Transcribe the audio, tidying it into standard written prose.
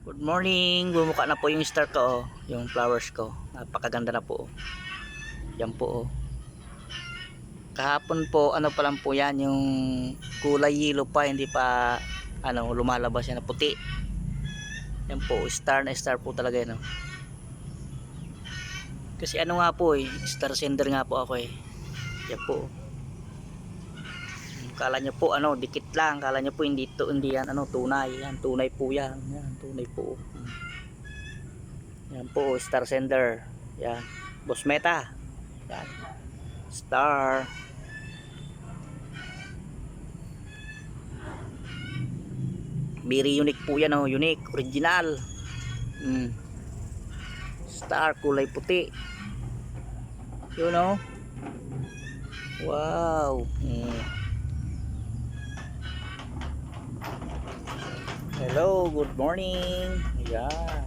Good morning. Bumuka na po yung star ko, oh. Yung flowers ko. Napakaganda na po. Oh. Yan po. Oh. Kahapon po, ano pa lang po yan, yung kulay yellow pa, hindi pa lumalabas yan na puti. Yan po, star na star po talaga yan. Oh. Kasi ano nga po star sender nga po ako eh. Yan po. Kala nyo po dikit lang, kala nyo po hindi yan tunay. Yan tunay po yan. Yan tunay po. Yan po, star sender. Yan. Boss Meta. Yan. Star. Very unique po yan, unique, original. Star, kulay puti. You know? Wow. Hello, good morning. Ayan.